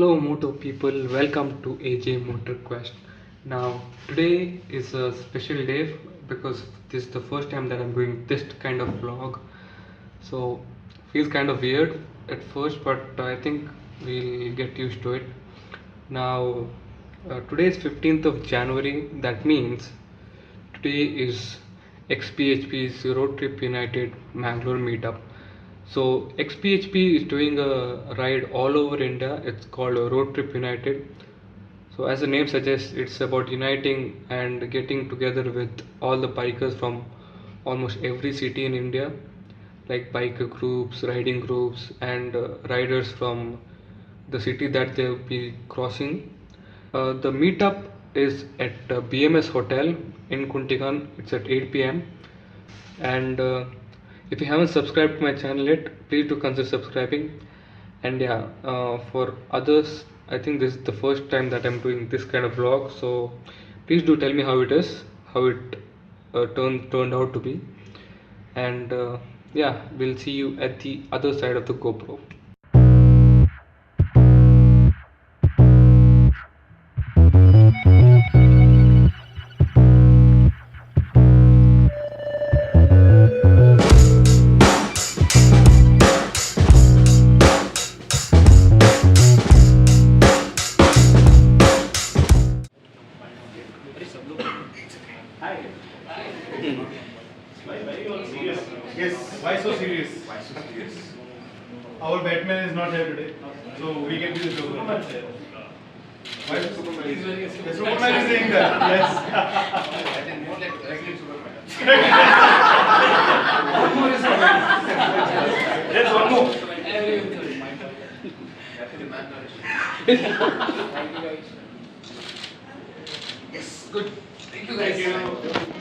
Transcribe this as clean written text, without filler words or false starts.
Hello Moto people, welcome to AJ Motor Quest. Now today is a special day because this is the first time that I'm doing this kind of vlog. So feels kind of weird at first, but I think we'll get used to it. Now today is 15th of January. That means today is xBhp's Road Trip United Mangalore meetup. So xBhp is doing a ride all over India. It's called Road Trip United. So as the name suggests, it's about uniting and getting together with all the bikers from almost every city in India, like biker groups, riding groups, and riders from the city that they'll be crossing. The meetup is at BMS Hotel in Kuntigan. It's at 8 p.m. And if you haven't subscribed to my channel yet, please do consider subscribing. And yeah, for others, I think this is the first time that I'm doing this kind of vlog, so please do tell me how it is, how it turned out to be. And yeah, we'll see you at the other side of the GoPro. Yes, why so serious? Our Batman is not here today, so we can do the Superman. Why Superman? The Superman is saying that, yes. I think more like regular Superman. One more is coming. Yes, one more. Yes, good. Thank you guys. Thank you.